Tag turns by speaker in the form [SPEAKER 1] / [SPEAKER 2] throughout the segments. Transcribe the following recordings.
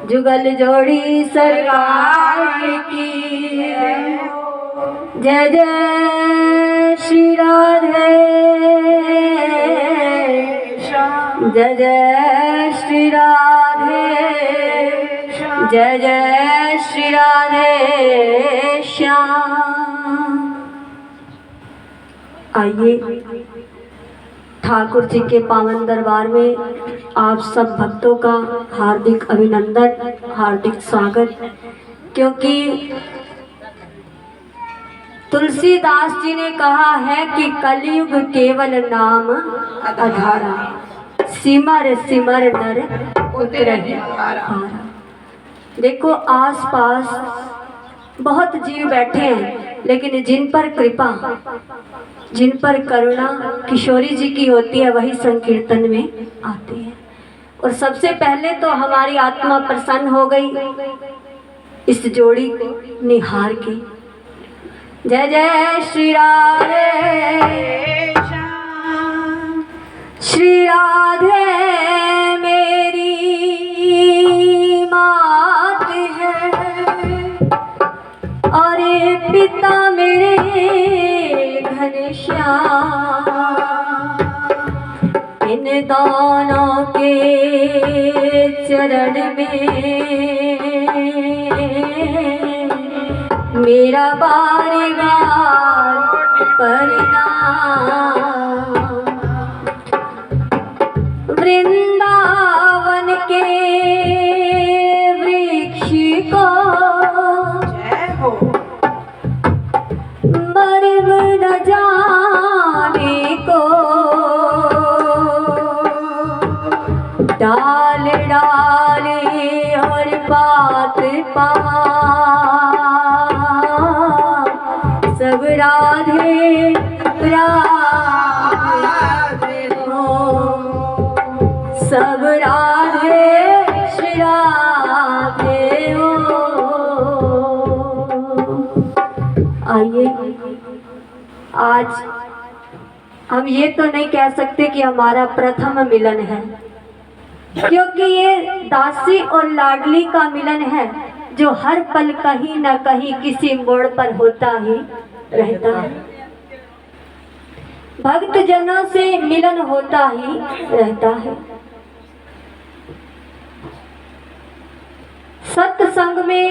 [SPEAKER 1] जुगल जोड़ी सरकार की जय जय श्री राधे जय जय श्री राधे जय जय श्री राधे श्याम। आइए ठाकुर जी के पावन दरबार में आप सब भक्तों का हार्दिक अभिनंदन, हार्दिक स्वागत। क्योंकि तुलसीदास जी ने कहा है कि कलयुग केवल नाम आधारा, सिमर सिमर नर उतरहि पारा। देखो आसपास बहुत जीव बैठे हैं, लेकिन जिन पर कृपा, जिन पर करुणा किशोरी जी की होती है, वही संकीर्तन में आती है। और सबसे पहले तो हमारी आत्मा प्रसन्न हो गई इस जोड़ी निहार के। जय जय श्री राधे श्री राधे मेरी मात है, अरे पिता मेरे घनश्याम। इन दोनों के चरण में मेरा बार बार प्रणाम। वृंदावन के वृक्ष को मर्म न जाने को, डाल डाले और बात पात सब राधे राधे हो, सब राधे श्री राधे हो। आइए आज हम ये तो नहीं कह सकते कि हमारा प्रथम मिलन है, क्योंकि ये दासी और लाडली का मिलन है जो हर पल कहीं न कहीं किसी मोड़ पर होता ही रहता है। भक्त जनों से मिलन होता ही रहता है। सत्संग में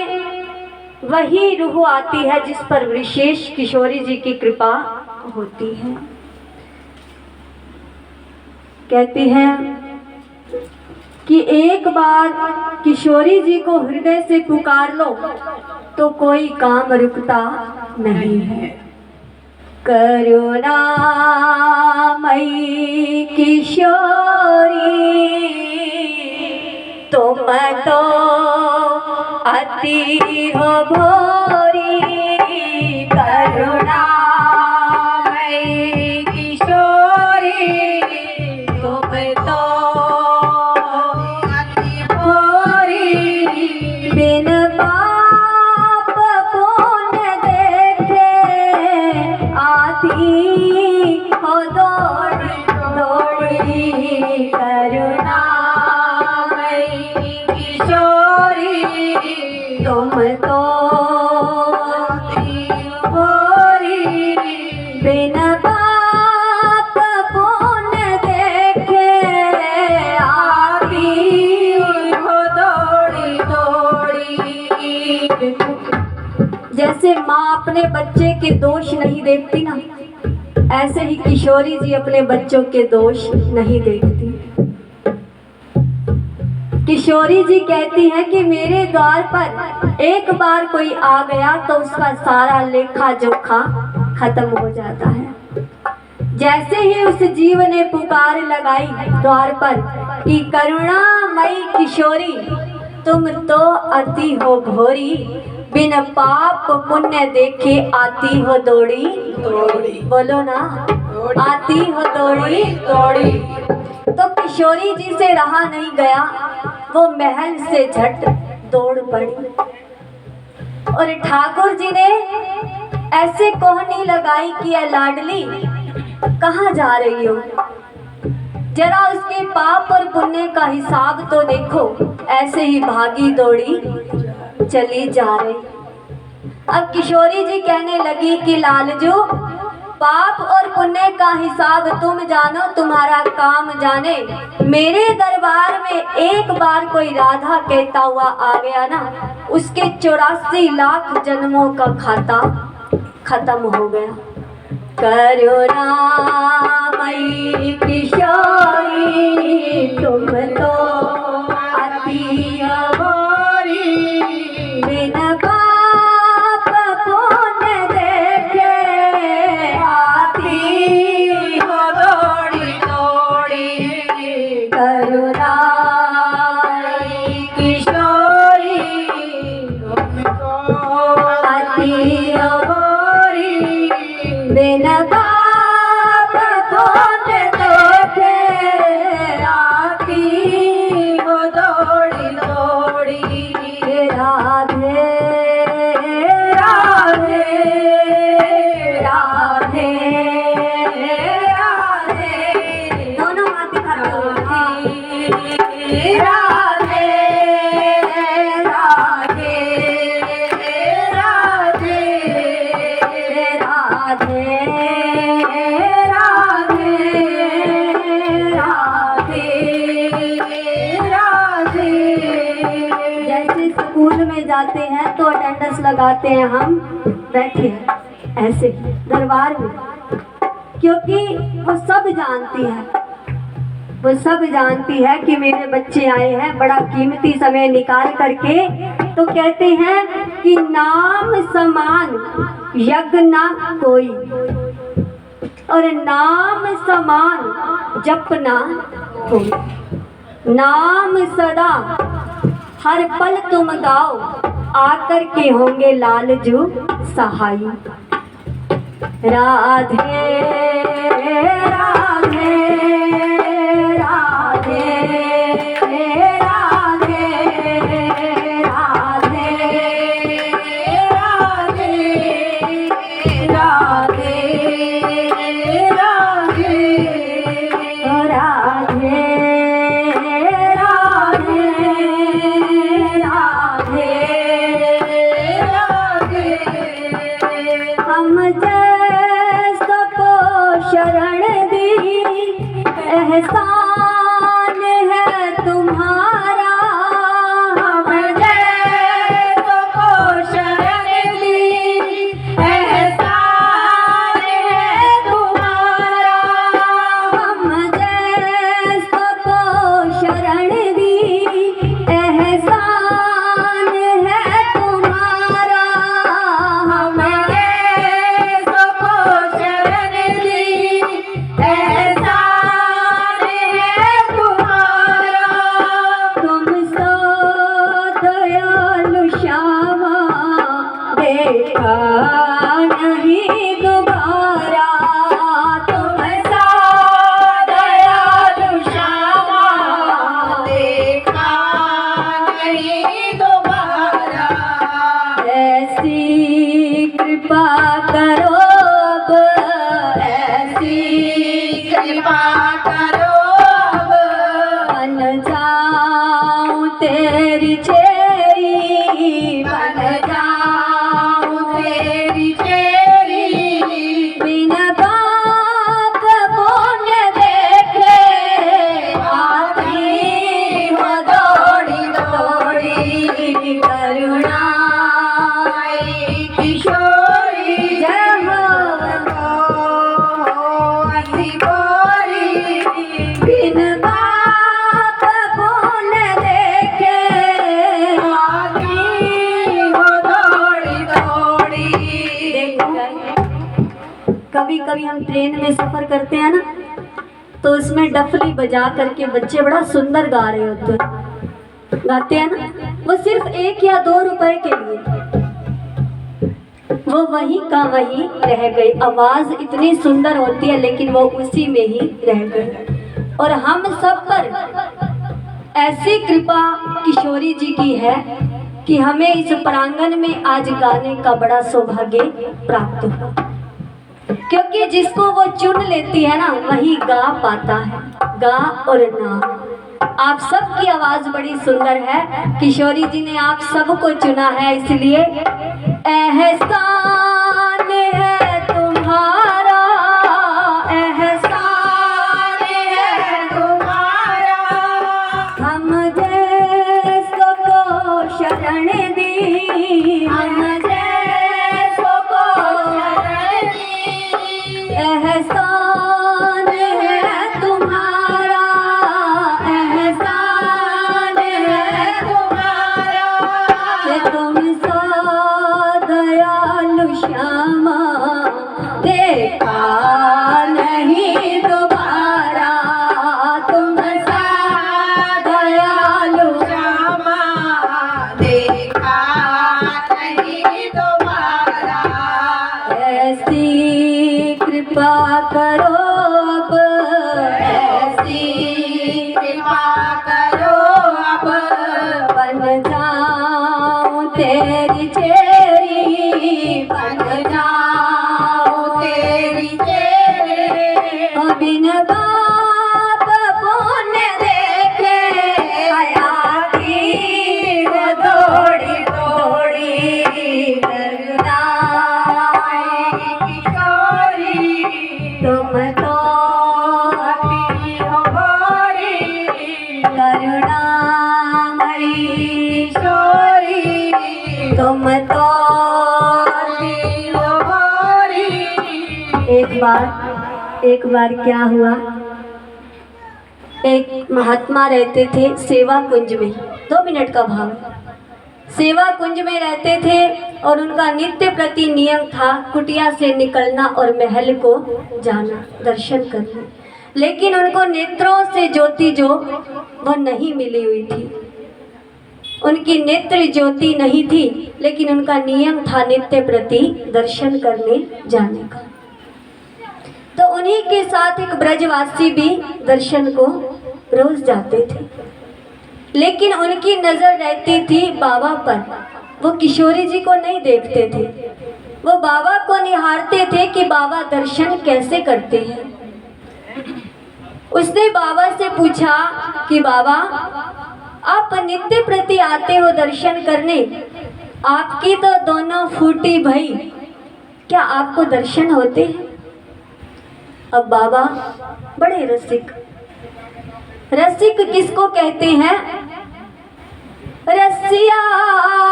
[SPEAKER 1] वही रूह आती है जिस पर विशेष किशोरी जी की कृपा होती है। कहती हैं कि एक बार किशोरी जी को हृदय से पुकार लो तो कोई काम रुकता नहीं है। करुणामयी किशोरी तुम तो अति हो भोरी, करुणामयी किशोरी तुम तो बिन पाप पुण्य देखे आती हो दौड़ी दौड़ी, करुणामयी किशोरी तुम तो भोरी, बिन पाप पुण्य देखे आती हो दौड़ी दौड़ी। जैसे माँ अपने बच्चे के दोष नहीं देखती ना, ऐसे ही किशोरी जी अपने बच्चों के दोष नहीं देखती। किशोरी जी कहती है कि मेरे द्वार पर एक बार कोई आ गया तो उसका सारा लेखा जोखा खत्म हो जाता है। जैसे ही उस जीव ने पुकार लगाई द्वार पर कि करुणामयी किशोरी तुम तो अति हो घोरी, बिन पाप पुण्य देखे आती हो दौड़ी दौड़ी। बोलो ना, आती हो दौड़ी दौड़ी। तो किशोरी जी से रहा नहीं गया, वो महल से झट दौड़ पड़ी। और ठाकुर जी ने ऐसे कोहनी लगाई कि लाडली कहाँ जा रही हो, जरा उसके पाप और पुण्य का हिसाब तो देखो, ऐसे ही भागी दौड़ी चली जा रही। अब किशोरी जी कहने लगी कि लालजू, पाप और पुण्य का हिसाब तुम जानो, तुम्हारा काम जाने। मेरे दरबार में एक बार कोई राधा कहता हुआ आ गया ना, उसके 84 लाख जन्मों का खाता खत्म हो गया। करुणामयी किशोरी तुम तो अति अघोरी, बिन पाप पुण्य देखे आती हो दौड़ी दौड़ी। करुणामयी किशोरी तुम तो अति अघोरी, बिन पाप पुण्य देखे आती हो दौड़ी दौड़ी। राधे राधे राधे राधे, दोनों हाथ दिखाती। राधे राधे राधे राधे राधे राधे। जैसे स्कूल में जाते हैं तो अटेंडेंस लगाते हैं, हम बैठे हैं ऐसे दरबार में, क्योंकि वो सब जानती है, वो सब जानती है कि मेरे बच्चे आए हैं बड़ा कीमती समय निकाल करके। तो कहते हैं कि नाम समान यज्ञ ना कोई, और नाम समान जपना कोई। नाम सदा हर पल तुम गाओ, आकर के होंगे लालजू सहाय। राधे राधे राधे राधे राधे राधे राधे शरण दी एहसान है तुम्हारा। हम जैसों को शरण दी एहसान है तुम्हारा। हम जैसों को शरण दी एहसान है तुम्हारा। हम जैसों को शरण दी एहसान है तुम्हारा। तुम सो दयालु श्यामा देखा नहीं दोबारा। तुम सा दयालु श्यामा देखा नहीं दोबारा। ऐसी कृपा करो, कृपा करो, बन जाऊं तेरी चेरी, बन जाऊं तेरी चेरी। बिन पाप पुण्य देखे आती हो दौड़ी दौड़ी। करुणामयी किशोरी जय हो बिन पाप पुण्य देखे आती हो दौड़ी दौड़ी। कभी कभी हम ट्रेन में सफर करते हैं ना, तो उसमें डफली बजा करके बच्चे बड़ा सुंदर गा रहे होते हैं, गाते हैं ना, वो सिर्फ 1 या 2 रुपए के लिए वो वहीं का वहीं रह गई। आवाज इतनी सुंदर होती है लेकिन वो उसी में ही रह गई। और हम सब पर ऐसी कृपा किशोरी जी की है कि हमें इस प्रांगण में आज गाने का बड़ा सौभाग्य प्राप्त हुआ, क्योंकि जिसको वो चुन लेती है ना वही गा पाता है। गा और ना आप सबकी आवाज बड़ी सुंदर है, किशोरी जी ने आप सबको चुना है, इसलिए एहसान है तुम्हारा, एहसान है तुम्हारा, हम जैसों को शरण दी, हम जैसों को शरण दी, एहसान है तुम्हारा, एहसान है तुम्हारा, कि तुम सा दयालु श्यामा देखा नहीं दोबारा, तुम सा दयालु
[SPEAKER 2] श्यामा देखा नहीं दोबारा।
[SPEAKER 1] ऐसी कृपा करो अब,
[SPEAKER 2] ऐसी कृपा करो अब,
[SPEAKER 1] बन जाऊं तेरी चेरी, बन जाऊं
[SPEAKER 2] तेरी तेरे
[SPEAKER 1] बिन बाप पुण्य देखे, हयाती वो दौड़ी दौड़ी करुणा
[SPEAKER 2] किशोरी
[SPEAKER 1] तुम तो
[SPEAKER 2] अति हो भोरी,
[SPEAKER 1] करुणामयी
[SPEAKER 2] किशोरी
[SPEAKER 1] तुम तो।
[SPEAKER 2] अति हो भोरी।
[SPEAKER 1] एक बार क्या हुआ, एक महात्मा रहते थे सेवा कुंज में, 2 मिनट का भाव, सेवा कुंज में रहते थे और उनका नित्य प्रति नियम था कुटिया से निकलना और महल को जाना दर्शन करने, लेकिन उनको नेत्रों से ज्योति जो वह नहीं मिली हुई थी, उनकी नेत्र ज्योति नहीं थी, लेकिन उनका नियम था नित्य प्रति दर्शन करने जाने का। तो उन्हीं के साथ एक ब्रजवासी भी दर्शन को रोज जाते थे, लेकिन उनकी नजर रहती थी बाबा पर, वो किशोरी जी को नहीं देखते थे, वो बाबा को निहारते थे कि बाबा दर्शन कैसे करते हैं। उसने बाबा से पूछा कि बाबा आप नित्य प्रति आते हो दर्शन करने, आपकी तो दोनों फूटी भई, क्या आपको दर्शन होते हैं? अब बाबा बड़े रसिक, रसिक किसको कहते हैं? रसिया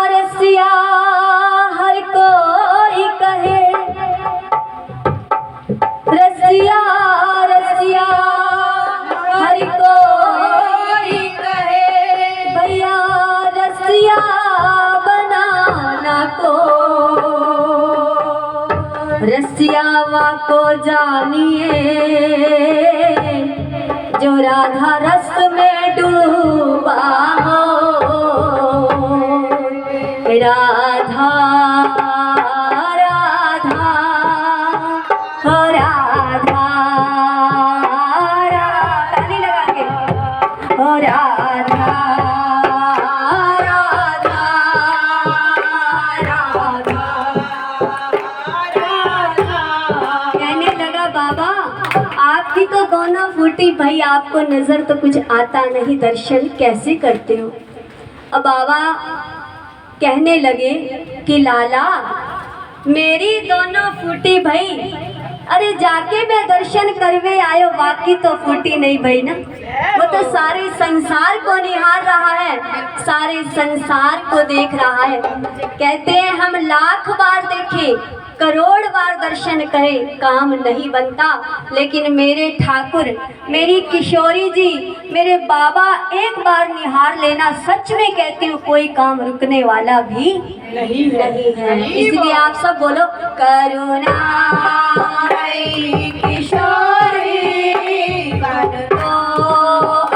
[SPEAKER 1] रसिया हर कोई कहे, रसिया रसिया हर कोई कहे, भैया रसिया बनाना को, रसियावा को जानिए जो राधा रस में डूबा हो, राधा राधा हो राधा, ताली लगा के हो राधा राधा राधा। कहने लगा बाबा आपकी तो दोनों फूटी भाई, आपको नजर तो कुछ आता नहीं, दर्शन कैसे करते हो? अब बाबा कहने लगे कि लाला मेरी दोनों फूटी भाई, अरे जाके मैं दर्शन करवे आयो, बाकी तो फूटी नहीं भाई ना, वो तो सारे संसार को निहार रहा है, सारे संसार को देख रहा है। कहते हैं हम लाख बार देखें, करोड़ बार दर्शन करें, काम नहीं बनता, लेकिन मेरे ठाकुर, मेरी किशोरी जी, मेरे बाबा एक बार निहार लेना, सच में कहती हूँ कोई काम रुकने वाला भी नहीं है। इसलिए आप सब बोलो करुणा किशोरी कर दो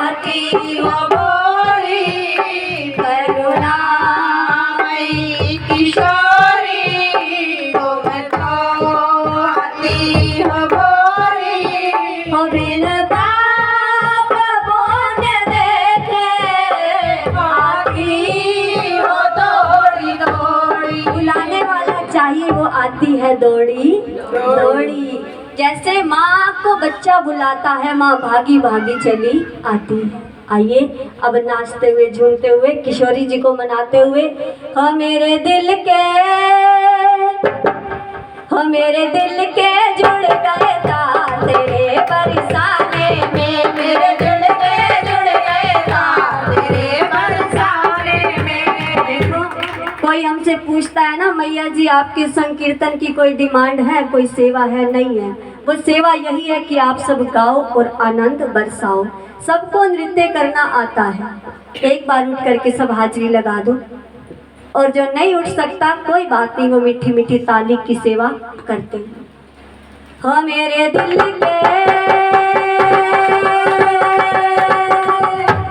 [SPEAKER 1] अति हो भोरी, करुणा
[SPEAKER 2] किशोरी तुम तो अति हो भोरी,
[SPEAKER 1] हो बिन बाप पुण्य देखे,
[SPEAKER 2] आती हो दौड़ी दौड़ी,
[SPEAKER 1] बुलाने वाला चाहिए वो आती है दौड़ी दौड़ी। जैसे माँ को बच्चा बुलाता है, माँ भागी भागी चली आती है। आइए अब नाचते हुए झूमते हुए किशोरी जी को मनाते हुए, हो मेरे दिल के जुड़ गए तार तेरे बरसाने में,
[SPEAKER 2] मेरे दिल के जुड़ गए तार तेरे बरसाने में।
[SPEAKER 1] कोई हमसे पूछता है ना, मैया जी आपके संकीर्तन की कोई डिमांड है, कोई सेवा है? नहीं है। वो सेवा यही है कि आप सब गाओ और आनंद बरसाओ। सबको नृत्य करना आता है, एक बार उठ करके सब हाजिरी लगा दो, और जो नहीं उठ सकता कोई बात नहीं, वो मीठी मीठी ताली की सेवा करते हैं। हो मेरे दिल के,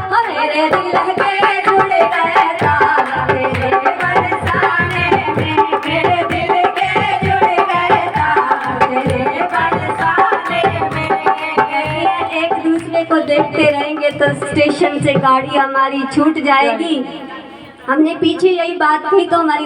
[SPEAKER 1] हो मेरे दिल के जुड़ गए तार तेरे बरसाने में,
[SPEAKER 2] मेरे दिल के जुड़ गए तार तेरे बरसाने में।
[SPEAKER 1] एक दूसरे को देखते रहेंगे तो स्टेशन से गाड़ी हमारी छूट जाएगी। हमने पीछे यही बात की तो हमारी